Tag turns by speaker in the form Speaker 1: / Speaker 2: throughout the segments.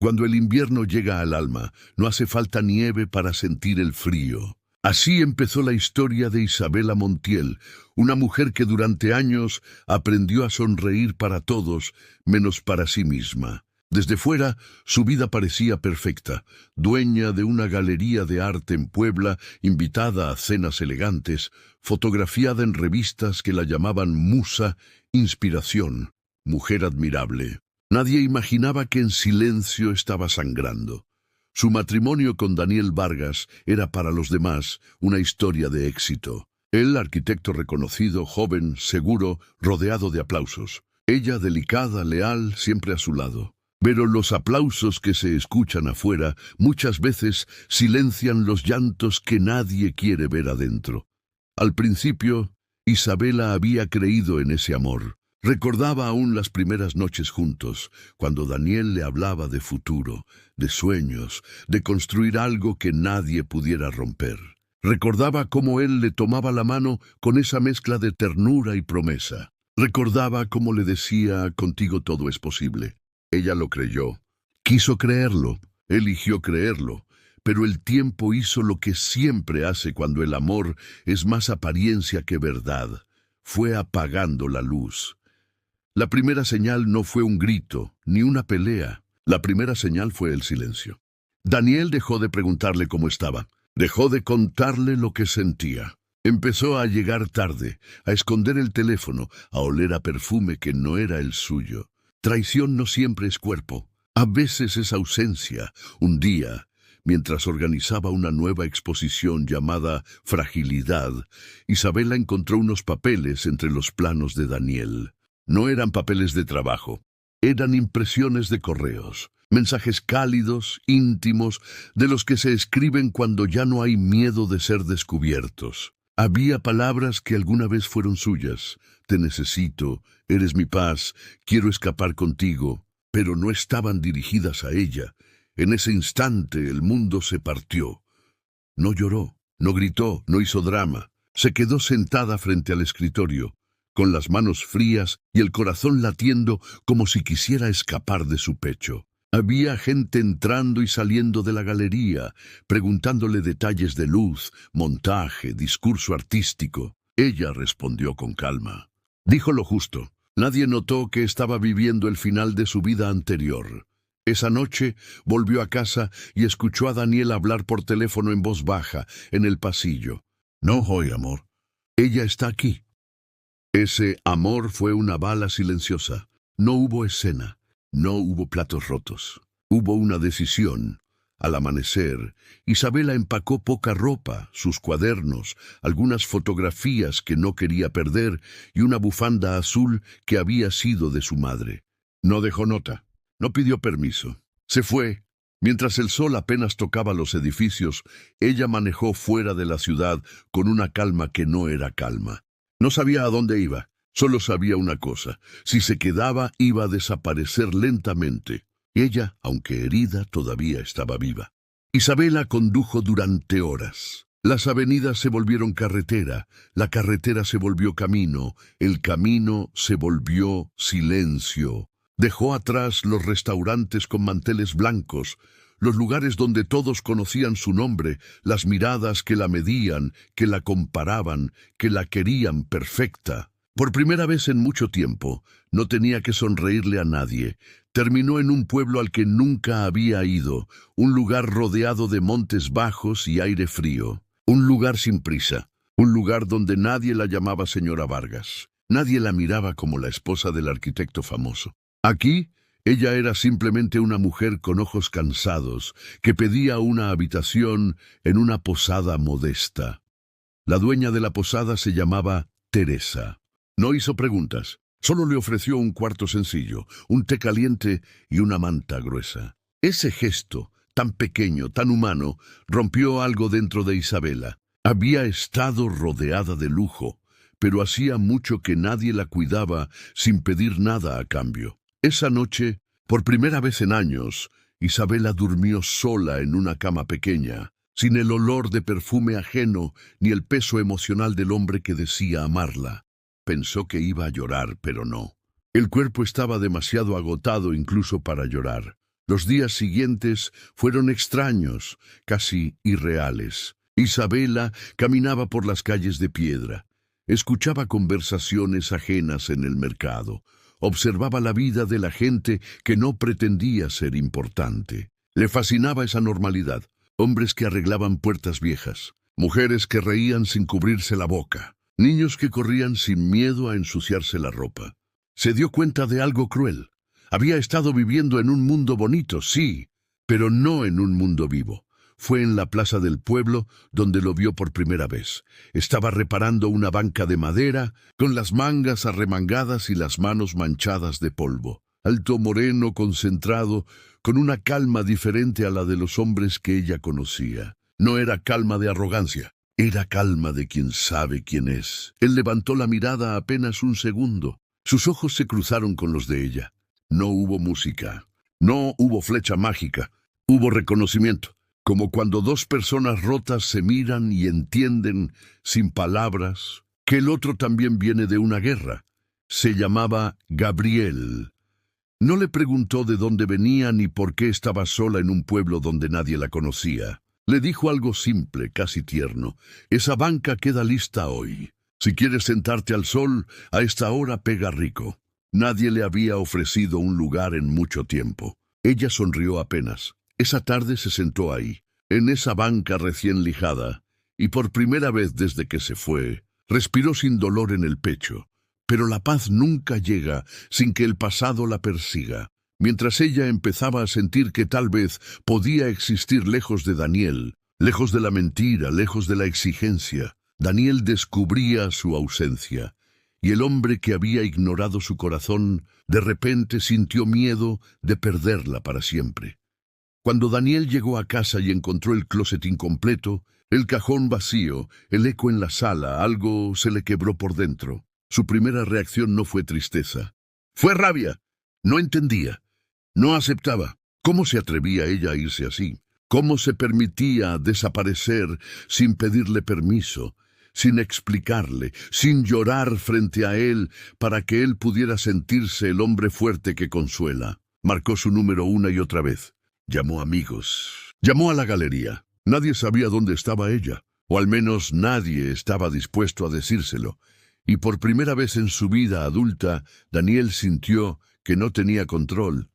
Speaker 1: Cuando el invierno llega al alma, no hace falta nieve para sentir el frío. Así empezó la historia de Isabela Montiel, una mujer que durante años aprendió a sonreír para todos, menos para sí misma. Desde fuera, su vida parecía perfecta, dueña de una galería de arte en Puebla, invitada a cenas elegantes, fotografiada en revistas que la llamaban musa, inspiración, mujer admirable. Nadie imaginaba que en silencio estaba sangrando. Su matrimonio con Daniel Vargas era para los demás una historia de éxito. Él, arquitecto reconocido, joven, seguro, rodeado de aplausos. Ella, delicada, leal, siempre a su lado. Pero los aplausos que se escuchan afuera muchas veces silencian los llantos que nadie quiere ver adentro. Al principio, Isabela había creído en ese amor. Recordaba aún las primeras noches juntos, cuando Daniel le hablaba de futuro, de sueños, de construir algo que nadie pudiera romper. Recordaba cómo él le tomaba la mano con esa mezcla de ternura y promesa. Recordaba cómo le decía, contigo todo es posible. Ella lo creyó. Quiso creerlo, eligió creerlo, pero el tiempo hizo lo que siempre hace cuando el amor es más apariencia que verdad. Fue apagando la luz. La primera señal no fue un grito, ni una pelea. La primera señal fue el silencio. Daniel dejó de preguntarle cómo estaba. Dejó de contarle lo que sentía. Empezó a llegar tarde, a esconder el teléfono, a oler a perfume que no era el suyo. Traición no siempre es cuerpo. A veces es ausencia. Un día, mientras organizaba una nueva exposición llamada Fragilidad, Isabela encontró unos papeles entre los planos de Daniel. No eran papeles de trabajo, eran impresiones de correos, mensajes cálidos, íntimos, de los que se escriben cuando ya no hay miedo de ser descubiertos. Había palabras que alguna vez fueron suyas. Te necesito, eres mi paz, quiero escapar contigo, pero no estaban dirigidas a ella. En ese instante el mundo se partió. No lloró, no gritó, no hizo drama. Se quedó sentada frente al escritorio, con las manos frías y el corazón latiendo como si quisiera escapar de su pecho. Había gente entrando y saliendo de la galería, preguntándole detalles de luz, montaje, discurso artístico. Ella respondió con calma. Dijo lo justo. Nadie notó que estaba viviendo el final de su vida anterior. Esa noche volvió a casa y escuchó a Daniel hablar por teléfono en voz baja, en el pasillo. No hoy, amor. Ella está aquí. Ese amor fue una bala silenciosa. No hubo escena, no hubo platos rotos. Hubo una decisión. Al amanecer, Isabela empacó poca ropa, sus cuadernos, algunas fotografías que no quería perder y una bufanda azul que había sido de su madre. No dejó nota, no pidió permiso. Se fue. Mientras el sol apenas tocaba los edificios, ella manejó fuera de la ciudad con una calma que no era calma. No sabía a dónde iba, solo sabía una cosa. Si se quedaba, iba a desaparecer lentamente. Ella, aunque herida, todavía estaba viva. Isabela condujo durante horas. Las avenidas se volvieron carretera, la carretera se volvió camino, el camino se volvió silencio. Dejó atrás los restaurantes con manteles blancos, los lugares donde todos conocían su nombre, las miradas que la medían, que la comparaban, que la querían perfecta. Por primera vez en mucho tiempo, no tenía que sonreírle a nadie. Terminó en un pueblo al que nunca había ido, un lugar rodeado de montes bajos y aire frío, un lugar sin prisa, un lugar donde nadie la llamaba señora Vargas. Nadie la miraba como la esposa del arquitecto famoso. Aquí, ella era simplemente una mujer con ojos cansados, que pedía una habitación en una posada modesta. La dueña de la posada se llamaba Teresa. No hizo preguntas, solo le ofreció un cuarto sencillo, un té caliente y una manta gruesa. Ese gesto, tan pequeño, tan humano, rompió algo dentro de Isabela. Había estado rodeada de lujo, pero hacía mucho que nadie la cuidaba sin pedir nada a cambio. Esa noche, por primera vez en años, Isabela durmió sola en una cama pequeña, sin el olor de perfume ajeno ni el peso emocional del hombre que decía amarla. Pensó que iba a llorar, pero no. El cuerpo estaba demasiado agotado incluso para llorar. Los días siguientes fueron extraños, casi irreales. Isabela caminaba por las calles de piedra. Escuchaba conversaciones ajenas en el mercado. Observaba la vida de la gente que no pretendía ser importante. Le fascinaba esa normalidad. Hombres que arreglaban puertas viejas. Mujeres que reían sin cubrirse la boca. Niños que corrían sin miedo a ensuciarse la ropa. Se dio cuenta de algo cruel. Había estado viviendo en un mundo bonito, sí, pero no en un mundo vivo. Fue en la plaza del pueblo donde lo vio por primera vez. Estaba reparando una banca de madera, con las mangas arremangadas y las manos manchadas de polvo. Alto, moreno, concentrado, con una calma diferente a la de los hombres que ella conocía. No era calma de arrogancia, era calma de quien sabe quién es. Él levantó la mirada apenas un segundo. Sus ojos se cruzaron con los de ella. No hubo música, no hubo flecha mágica, hubo reconocimiento. Como cuando dos personas rotas se miran y entienden, sin palabras, que el otro también viene de una guerra. Se llamaba Gabriel. No le preguntó de dónde venía ni por qué estaba sola en un pueblo donde nadie la conocía. Le dijo algo simple, casi tierno. Esa banca queda lista hoy. Si quieres sentarte al sol, a esta hora pega rico. Nadie le había ofrecido un lugar en mucho tiempo. Ella sonrió apenas. Esa tarde se sentó ahí, en esa banca recién lijada, y por primera vez desde que se fue, respiró sin dolor en el pecho. Pero la paz nunca llega sin que el pasado la persiga. Mientras ella empezaba a sentir que tal vez podía existir lejos de Daniel, lejos de la mentira, lejos de la exigencia, Daniel descubría su ausencia. Y el hombre que había ignorado su corazón, de repente sintió miedo de perderla para siempre. Cuando Daniel llegó a casa y encontró el closet incompleto, el cajón vacío, el eco en la sala, algo se le quebró por dentro. Su primera reacción no fue tristeza. Fue rabia. No entendía. No aceptaba. ¿Cómo se atrevía ella a irse así? ¿Cómo se permitía desaparecer sin pedirle permiso? Sin explicarle, sin llorar frente a él para que él pudiera sentirse el hombre fuerte que consuela. Marcó su número una y otra vez. Llamó amigos. Llamó a la galería. Nadie sabía dónde estaba ella, o al menos nadie estaba dispuesto a decírselo. Y por primera vez en su vida adulta, Daniel sintió que no tenía control.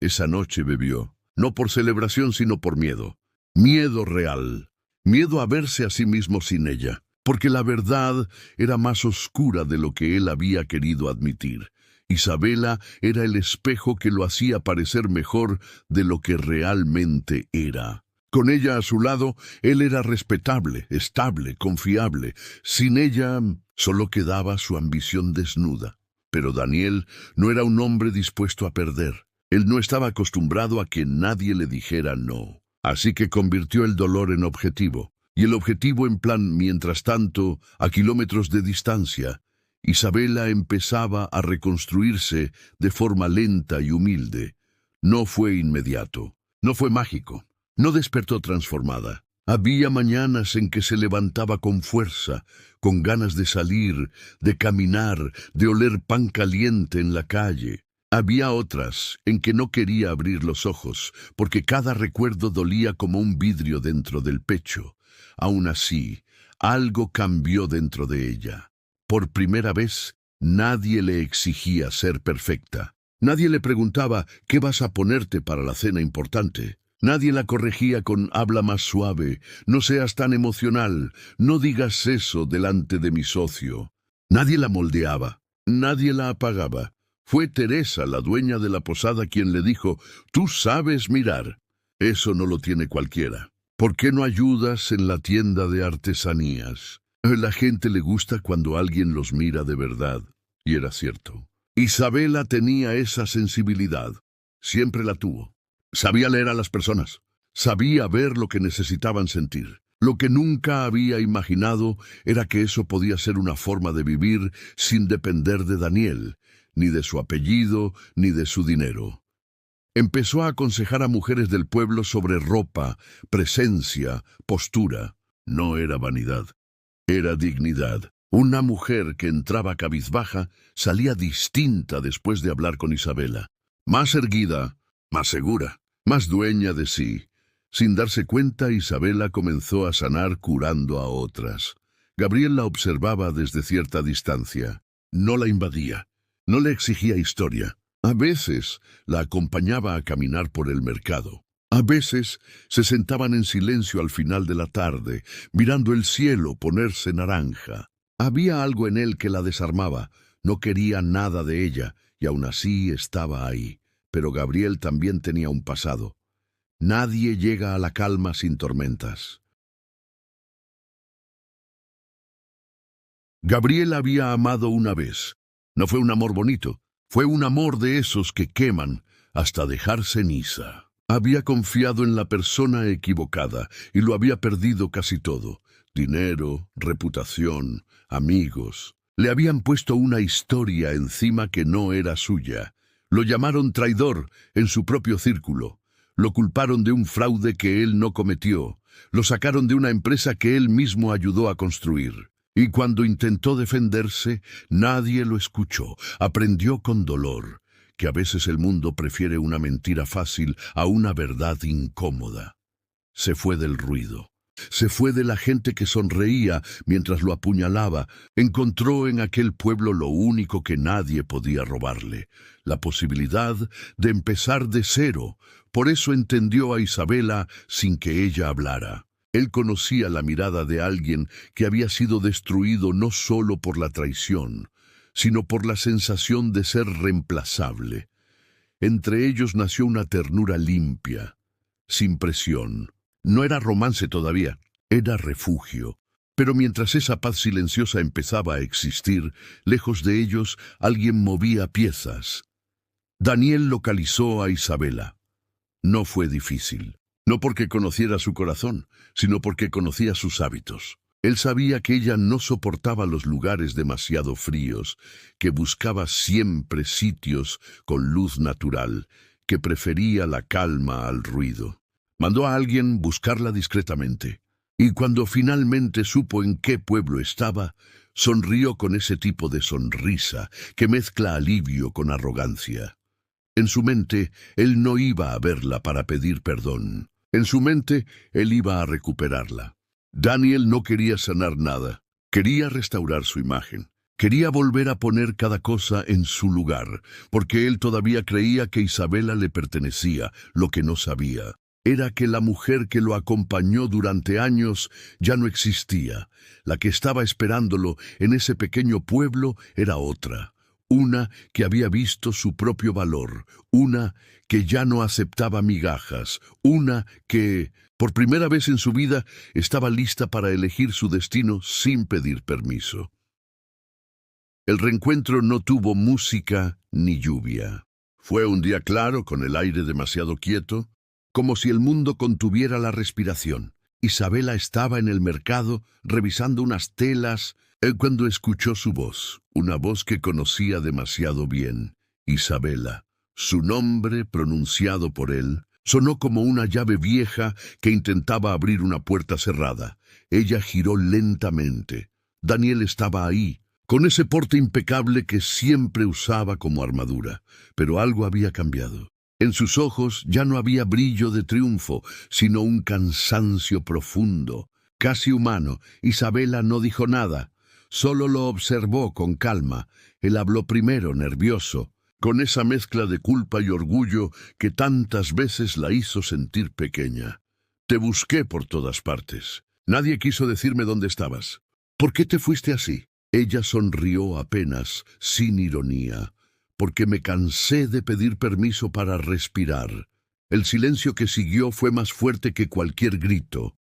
Speaker 1: Esa noche bebió, no por celebración sino por miedo. Miedo real. Miedo a verse a sí mismo sin ella. Porque la verdad era más oscura de lo que él había querido admitir. Isabela era el espejo que lo hacía parecer mejor de lo que realmente era. Con ella a su lado, él era respetable, estable, confiable. Sin ella, solo quedaba su ambición desnuda. Pero Daniel no era un hombre dispuesto a perder. Él no estaba acostumbrado a que nadie le dijera no. Así que convirtió el dolor en objetivo. Y el objetivo en plan, mientras tanto, a kilómetros de distancia. Isabela empezaba a reconstruirse de forma lenta y humilde. No fue inmediato, no fue mágico, no despertó transformada. Había mañanas en que se levantaba con fuerza, con ganas de salir, de caminar, de oler pan caliente en la calle. Había otras en que no quería abrir los ojos, porque cada recuerdo dolía como un vidrio dentro del pecho. Aún así, algo cambió dentro de ella. Por primera vez, nadie le exigía ser perfecta. Nadie le preguntaba, ¿qué vas a ponerte para la cena importante? Nadie la corregía con habla más suave, no seas tan emocional, no digas eso delante de mi socio. Nadie la moldeaba, nadie la apagaba. Fue Teresa, la dueña de la posada, quien le dijo, tú sabes mirar. Eso no lo tiene cualquiera. ¿Por qué no ayudas en la tienda de artesanías? La gente le gusta cuando alguien los mira de verdad. Y era cierto. Isabela tenía esa sensibilidad. Siempre la tuvo. Sabía leer a las personas. Sabía ver lo que necesitaban sentir. Lo que nunca había imaginado era que eso podía ser una forma de vivir sin depender de Daniel, ni de su apellido, ni de su dinero. Empezó a aconsejar a mujeres del pueblo sobre ropa, presencia, postura. No era vanidad. Era dignidad. Una mujer que entraba cabizbaja salía distinta después de hablar con Isabela. Más erguida, más segura. más dueña de sí. Sin darse cuenta, Isabela comenzó a sanar curando a otras. Gabriel la observaba desde cierta distancia. No la invadía, no le exigía historia. A veces la acompañaba a caminar por el mercado. A veces se sentaban en silencio al final de la tarde, mirando el cielo ponerse naranja. Había algo en él que la desarmaba, no quería nada de ella, y aún así estaba ahí. Pero Gabriel también tenía un pasado. Nadie llega a la calma sin tormentas. Gabriel había amado una vez. No fue un amor bonito, fue un amor de esos que queman hasta dejar ceniza. Había confiado en la persona equivocada y lo había perdido casi todo. Dinero, reputación, amigos. Le habían puesto una historia encima que no era suya. Lo llamaron traidor en su propio círculo. Lo culparon de un fraude que él no cometió. Lo sacaron de una empresa que él mismo ayudó a construir. Y cuando intentó defenderse, nadie lo escuchó. Aprendió con dolor que a veces el mundo prefiere una mentira fácil a una verdad incómoda. Se fue del ruido. Se fue de la gente que sonreía mientras lo apuñalaba. Encontró en aquel pueblo lo único que nadie podía robarle, la posibilidad de empezar de cero. Por eso entendió a Isabela sin que ella hablara. Él conocía la mirada de alguien que había sido destruido no solo por la traición, sino por la sensación de ser reemplazable. Entre ellos nació una ternura limpia, sin presión. No era romance todavía, era refugio. Pero mientras esa paz silenciosa empezaba a existir, lejos de ellos alguien movía piezas. Daniel localizó a Isabela. No fue difícil. No porque conociera su corazón, sino porque conocía sus hábitos. Él sabía que ella no soportaba los lugares demasiado fríos, que buscaba siempre sitios con luz natural, que prefería la calma al ruido. Mandó a alguien buscarla discretamente, y cuando finalmente supo en qué pueblo estaba, sonrió con ese tipo de sonrisa que mezcla alivio con arrogancia. En su mente, él no iba a verla para pedir perdón. En su mente, él iba a recuperarla. Daniel no quería sanar nada. Quería restaurar su imagen. Quería volver a poner cada cosa en su lugar, porque él todavía creía que Isabela le pertenecía. Lo que no sabía era que la mujer que lo acompañó durante años ya no existía. La que estaba esperándolo en ese pequeño pueblo era otra. Una que había visto su propio valor, una que ya no aceptaba migajas, una que, por primera vez en su vida, estaba lista para elegir su destino sin pedir permiso. El reencuentro no tuvo música ni lluvia. Fue un día claro, con el aire demasiado quieto, como si el mundo contuviera la respiración. Isabela estaba en el mercado revisando unas telas cuando escuchó su voz, una voz que conocía demasiado bien. Isabela. Su nombre, pronunciado por él, sonó como una llave vieja que intentaba abrir una puerta cerrada. Ella giró lentamente. Daniel estaba ahí, con ese porte impecable que siempre usaba como armadura, pero algo había cambiado. En sus ojos ya no había brillo de triunfo, sino un cansancio profundo, casi humano. Isabela no dijo nada. Solo lo observó con calma. Él habló primero, nervioso, con esa mezcla de culpa y orgullo que tantas veces la hizo sentir pequeña. Te busqué por todas partes. Nadie quiso decirme dónde estabas. ¿Por qué te fuiste así? Ella sonrió apenas, sin ironía. Porque me cansé de pedir permiso para respirar. El silencio que siguió fue más fuerte que cualquier grito.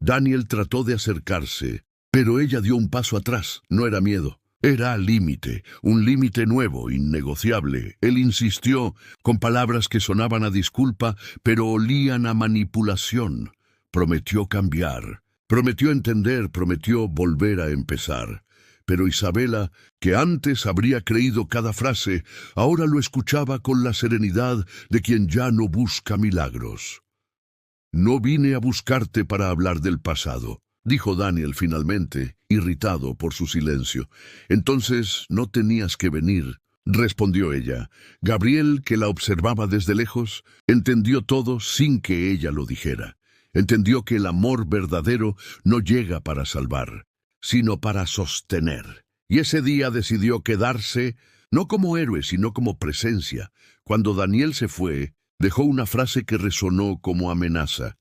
Speaker 1: Daniel trató de acercarse, pero ella dio un paso atrás. No era miedo, era límite, un límite nuevo, innegociable. Él insistió, con palabras que sonaban a disculpa, pero olían a manipulación. Prometió cambiar, prometió entender, prometió volver a empezar. Pero Isabela, que antes habría creído cada frase, ahora lo escuchaba con la serenidad de quien ya no busca milagros. No vine a buscarte para hablar del pasado, dijo Daniel finalmente, irritado por su silencio. Entonces no tenías que venir. respondió ella. Gabriel, que la observaba desde lejos, entendió todo sin que ella lo dijera. Entendió que el amor verdadero no llega para salvar, sino para sostener. Y ese día decidió quedarse, no como héroe, sino como presencia. Cuando Daniel se fue, dejó una frase que resonó como amenaza.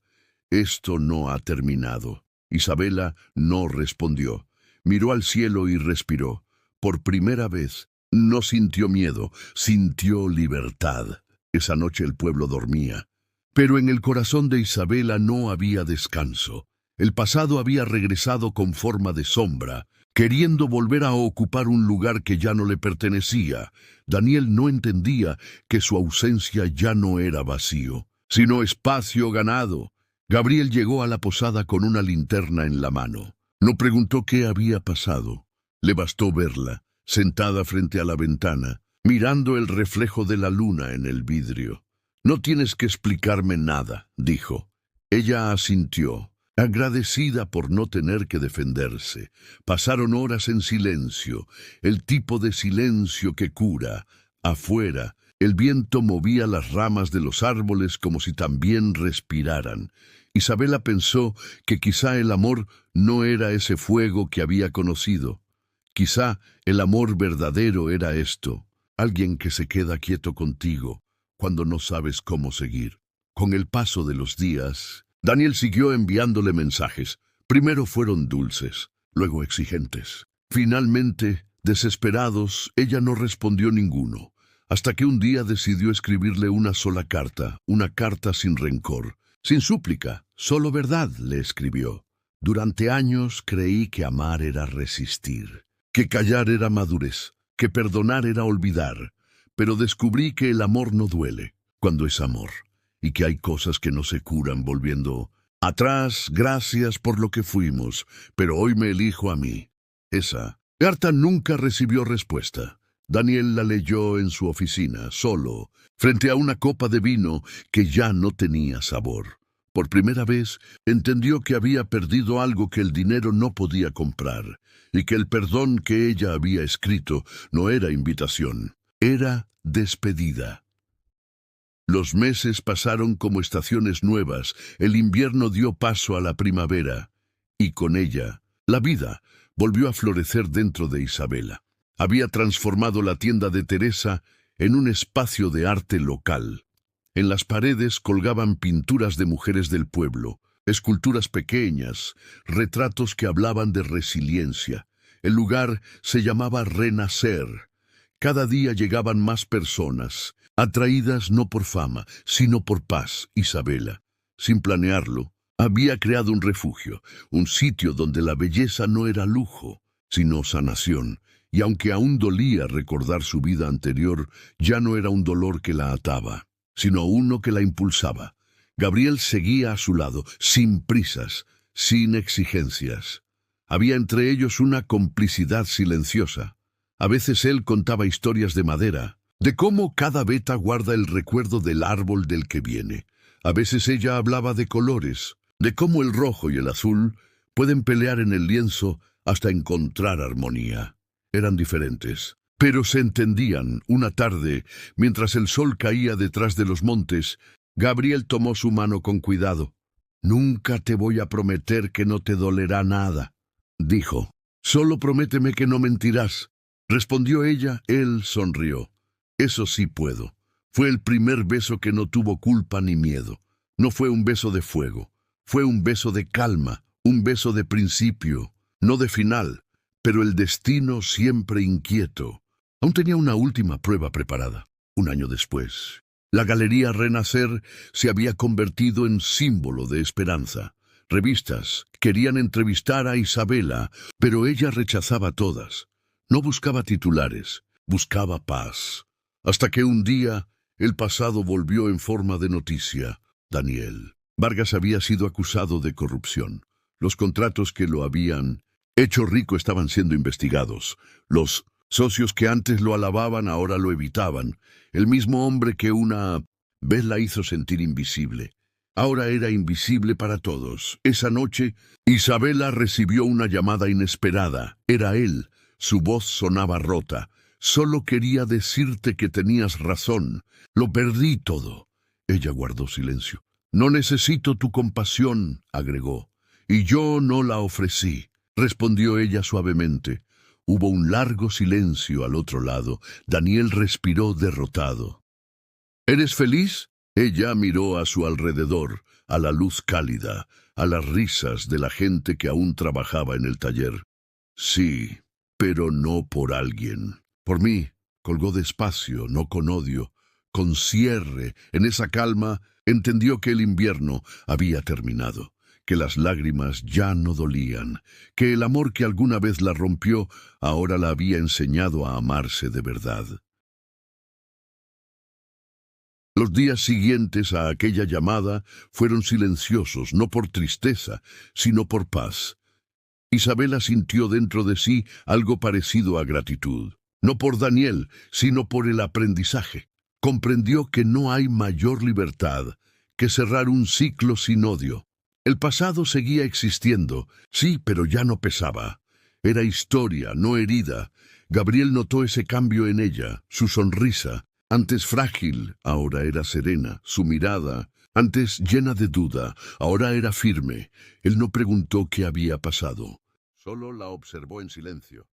Speaker 1: Esto no ha terminado. Isabela no respondió. Miró al cielo y respiró. Por primera vez, no sintió miedo, sintió libertad. Esa noche el pueblo dormía. Pero en el corazón de Isabela no había descanso. El pasado había regresado con forma de sombra, queriendo volver a ocupar un lugar que ya no le pertenecía. Daniel no entendía que su ausencia ya no era vacío, sino espacio ganado. Gabriel llegó a la posada con una linterna en la mano. No preguntó qué había pasado. Le bastó verla, sentada frente a la ventana, mirando el reflejo de la luna en el vidrio. «No tienes que explicarme nada», dijo. Ella asintió, agradecida por no tener que defenderse. Pasaron horas en silencio, el tipo de silencio que cura. Afuera, el viento movía las ramas de los árboles como si también respiraran. Isabela pensó que quizá el amor no era ese fuego que había conocido. Quizá el amor verdadero era esto, alguien que se queda quieto contigo cuando no sabes cómo seguir. Con el paso de los días, Daniel siguió enviándole mensajes. Primero fueron dulces, luego exigentes. Finalmente, desesperados, ella no respondió ninguno, hasta que un día decidió escribirle una sola carta, una carta sin rencor, sin súplica, solo verdad, le escribió. Durante años creí que amar era resistir, que callar era madurez, que perdonar era olvidar, pero descubrí que el amor no duele cuando es amor, y que hay cosas que no se curan volviendo atrás. Gracias por lo que fuimos, pero hoy me elijo a mí. Esa carta nunca recibió respuesta. Daniel la leyó en su oficina, solo, frente a una copa de vino que ya no tenía sabor. Por primera vez, entendió que había perdido algo que el dinero no podía comprar, y que el perdón que ella había escrito no era invitación, era despedida. Los meses pasaron como estaciones nuevas, el invierno dio paso a la primavera, y con ella, la vida volvió a florecer dentro de Isabela. Había transformado la tienda de Teresa en un espacio de arte local. En las paredes colgaban pinturas de mujeres del pueblo, esculturas pequeñas, retratos que hablaban de resiliencia. El lugar se llamaba Renacer. Cada día llegaban más personas, atraídas no por fama, sino por paz. Isabela, sin planearlo, había creado un refugio, un sitio donde la belleza no era lujo, sino sanación, y aunque aún dolía recordar su vida anterior, ya no era un dolor que la ataba, sino uno que la impulsaba. Gabriel seguía a su lado, sin prisas, sin exigencias. Había entre ellos una complicidad silenciosa. A veces él contaba historias de madera, de cómo cada veta guarda el recuerdo del árbol del que viene. A veces ella hablaba de colores, de cómo el rojo y el azul pueden pelear en el lienzo hasta encontrar armonía. Eran diferentes, pero se entendían. Una tarde, mientras el sol caía detrás de los montes, Gabriel tomó su mano con cuidado. «Nunca te voy a prometer que no te dolerá nada», dijo. «Solo prométeme que no mentirás», respondió ella. Él sonrió. «Eso sí puedo». Fue el primer beso que no tuvo culpa ni miedo. No fue un beso de fuego, fue un beso de calma, un beso de principio, no de final, pero el destino siempre inquieto. Aún tenía una última prueba preparada. Un año después, la Galería Renacer se había convertido en símbolo de esperanza. Revistas querían entrevistar a Isabela, pero ella rechazaba todas. No buscaba titulares, buscaba paz. Hasta que un día, el pasado volvió en forma de noticia. Daniel Vargas había sido acusado de corrupción. Los contratos que lo habían hecho rico estaban siendo investigados. Los socios que antes lo alababan ahora lo evitaban. El mismo hombre que una vez la hizo sentir invisible, ahora era invisible para todos. Esa noche, Isabela recibió una llamada inesperada. Era él. Su voz sonaba rota, Solo quería decirte que tenías razón. Lo perdí todo. Ella guardó silencio. No necesito tu compasión, agregó. Y yo no la ofrecí, respondió ella suavemente. Hubo un largo silencio al otro lado. Daniel respiró derrotado. ¿Eres feliz? Ella miró a su alrededor, a la luz cálida, a las risas de la gente que aún trabajaba en el taller. Sí, pero no por alguien. Por mí, colgó despacio, no con odio, con cierre. En esa calma entendió que el invierno había terminado, que las lágrimas ya no dolían, que el amor que alguna vez la rompió ahora la había enseñado a amarse de verdad. Los días siguientes a aquella llamada fueron silenciosos, no por tristeza, sino por paz. Isabela sintió dentro de sí algo parecido a gratitud, no por Daniel, sino por el aprendizaje. Comprendió que no hay mayor libertad que cerrar un ciclo sin odio. El pasado seguía existiendo, sí, pero ya no pesaba. Era historia, no herida. Gabriel notó ese cambio en ella, su sonrisa. Antes frágil, ahora era serena, su mirada, antes llena de duda, ahora era firme. Él no preguntó qué había pasado, solo la observó en silencio,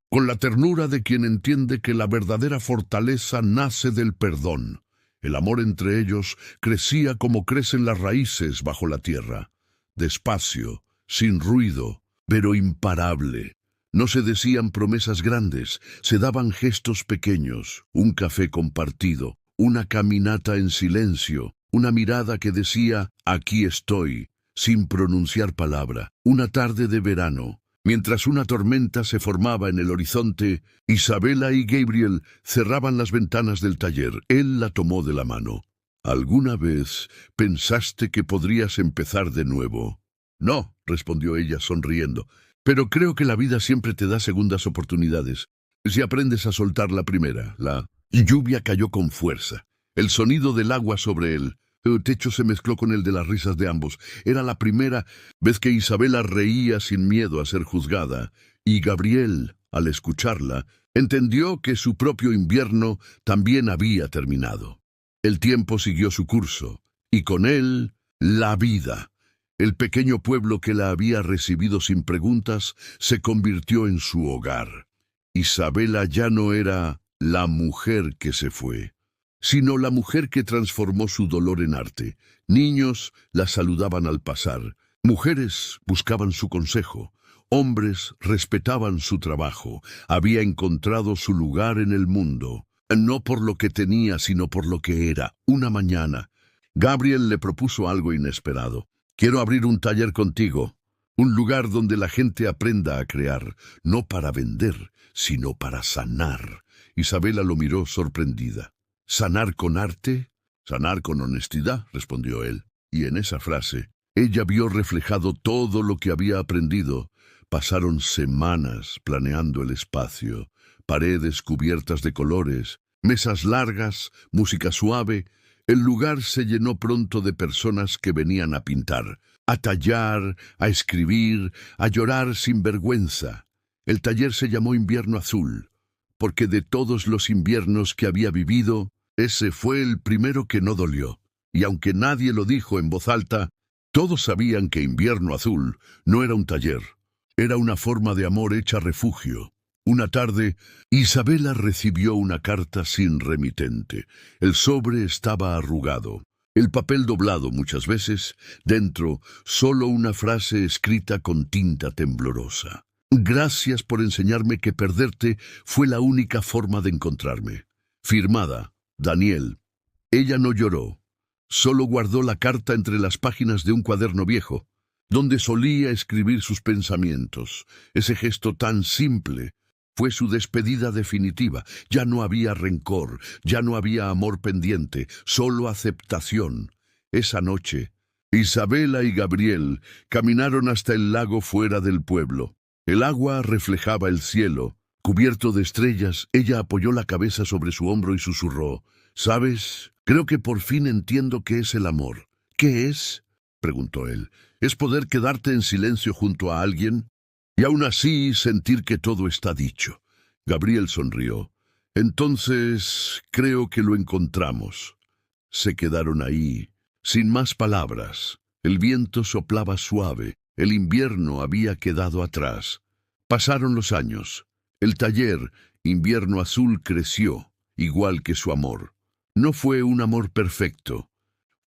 Speaker 1: con la ternura de quien entiende que la verdadera fortaleza nace del perdón. El amor entre ellos crecía como crecen las raíces bajo la tierra, despacio, sin ruido, pero imparable. No se decían promesas grandes, se daban gestos pequeños, un café compartido, una caminata en silencio, una mirada que decía, aquí estoy, sin pronunciar palabra. Una tarde de verano, mientras una tormenta se formaba en el horizonte, Isabela y Gabriel cerraban las ventanas del taller. Él la tomó de la mano. ¿Alguna vez pensaste que podrías empezar de nuevo? No, respondió ella sonriendo. Pero creo que la vida siempre te da segundas oportunidades. Si aprendes a soltar la primera, la lluvia cayó con fuerza. El sonido del agua sobre el techo se mezcló con el de las risas de ambos. Era la primera vez que Isabela reía sin miedo a ser juzgada, y Gabriel, al escucharla, entendió que su propio invierno también había terminado. El tiempo siguió su curso, y con él, la vida. El pequeño pueblo que la había recibido sin preguntas se convirtió en su hogar. Isabela ya no era la mujer que se fue, sino la mujer que transformó su dolor en arte. Niños la saludaban al pasar, mujeres buscaban su consejo, hombres respetaban su trabajo. Había encontrado su lugar en el mundo, no por lo que tenía, sino por lo que era. Una mañana, Gabriel le propuso algo inesperado. Quiero abrir un taller contigo, un lugar donde la gente aprenda a crear, no para vender, sino para sanar. Isabela lo miró sorprendida. ¿Sanar con arte? Sanar con honestidad, respondió él. Y en esa frase, ella vio reflejado todo lo que había aprendido. Pasaron semanas planeando el espacio, paredes cubiertas de colores, mesas largas, música suave. El lugar se llenó pronto de personas que venían a pintar, a tallar, a escribir, a llorar sin vergüenza. El taller se llamó Invierno Azul, porque de todos los inviernos que había vivido, ese fue el primero que no dolió. Y aunque nadie lo dijo en voz alta, todos sabían que Invierno Azul no era un taller, era una forma de amor hecha refugio. Una tarde, Isabela recibió una carta sin remitente. El sobre estaba arrugado, el papel doblado muchas veces, dentro solo una frase escrita con tinta temblorosa. Gracias por enseñarme que perderte fue la única forma de encontrarme. Firmada, Daniel. Ella no lloró, solo guardó la carta entre las páginas de un cuaderno viejo, donde solía escribir sus pensamientos. Ese gesto tan simple fue su despedida definitiva. Ya no había rencor, ya no había amor pendiente, solo aceptación. Esa noche, Isabela y Gabriel caminaron hasta el lago fuera del pueblo. El agua reflejaba el cielo. Cubierto de estrellas, ella apoyó la cabeza sobre su hombro y susurró, «¿Sabes? Creo que por fin entiendo qué es el amor». «¿Qué es?», preguntó él. «¿Es poder quedarte en silencio junto a alguien? Y aún así sentir que todo está dicho». Gabriel sonrió. Entonces, creo que lo encontramos. Se quedaron ahí, sin más palabras. El viento soplaba suave, el invierno había quedado atrás. Pasaron los años. El taller, Invierno Azul, creció, igual que su amor. No fue un amor perfecto,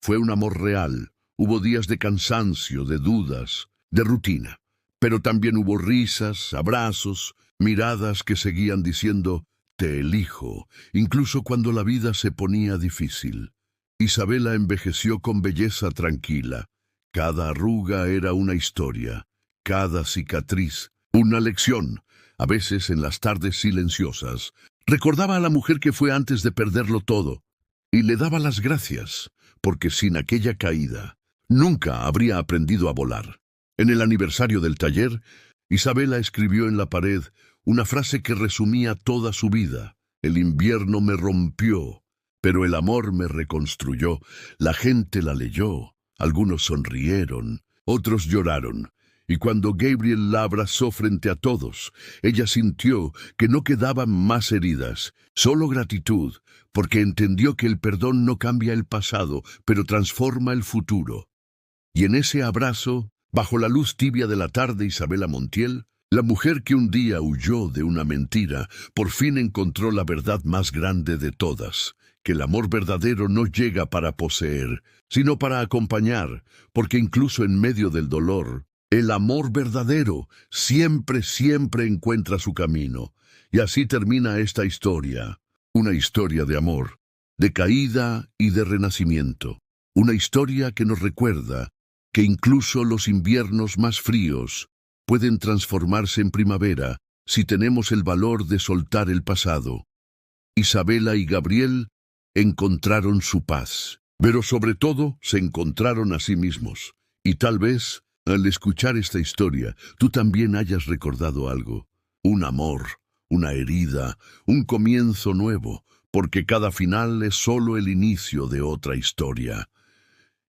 Speaker 1: fue un amor real. Hubo días de cansancio, de dudas, de rutina. Pero también hubo risas, abrazos, miradas que seguían diciendo, te elijo, incluso cuando la vida se ponía difícil. Isabela envejeció con belleza tranquila. Cada arruga era una historia, cada cicatriz una lección. A veces, en las tardes silenciosas, recordaba a la mujer que fue antes de perderlo todo, y le daba las gracias, porque sin aquella caída, nunca habría aprendido a volar. En el aniversario del taller, Isabela escribió en la pared una frase que resumía toda su vida. El invierno me rompió, pero el amor me reconstruyó. La gente la leyó. Algunos sonrieron, otros lloraron. Y cuando Gabriel la abrazó frente a todos, ella sintió que no quedaban más heridas, solo gratitud, porque entendió que el perdón no cambia el pasado, pero transforma el futuro. Y en ese abrazo, bajo la luz tibia de la tarde, Isabela Montiel, la mujer que un día huyó de una mentira, por fin encontró la verdad más grande de todas, que el amor verdadero no llega para poseer, sino para acompañar, porque incluso en medio del dolor, el amor verdadero siempre, siempre encuentra su camino. Y así termina esta historia, una historia de amor, de caída y de renacimiento, una historia que nos recuerda que incluso los inviernos más fríos pueden transformarse en primavera si tenemos el valor de soltar el pasado. Isabela y Gabriel encontraron su paz, pero sobre todo se encontraron a sí mismos. Y tal vez, al escuchar esta historia, tú también hayas recordado algo, un amor, una herida, un comienzo nuevo, porque cada final es solo el inicio de otra historia.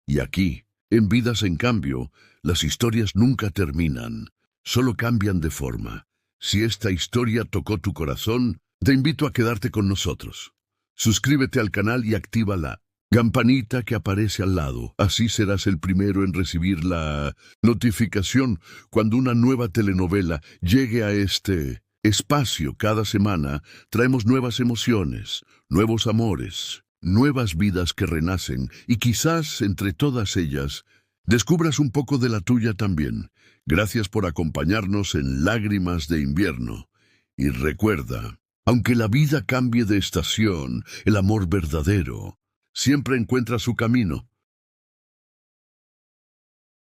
Speaker 1: Y aquí, en Vidas en Cambio, las historias nunca terminan, solo cambian de forma. Si esta historia tocó tu corazón, te invito a quedarte con nosotros. Suscríbete al canal y activa la campanita que aparece al lado. Así serás el primero en recibir la notificación cuando una nueva telenovela llegue a este espacio. Cada semana traemos nuevas emociones, nuevos amores, nuevas vidas que renacen, y quizás entre todas ellas descubras un poco de la tuya también. Gracias por acompañarnos en Lágrimas de Invierno. Y recuerda, aunque la vida cambie de estación, el amor verdadero siempre encuentra su camino.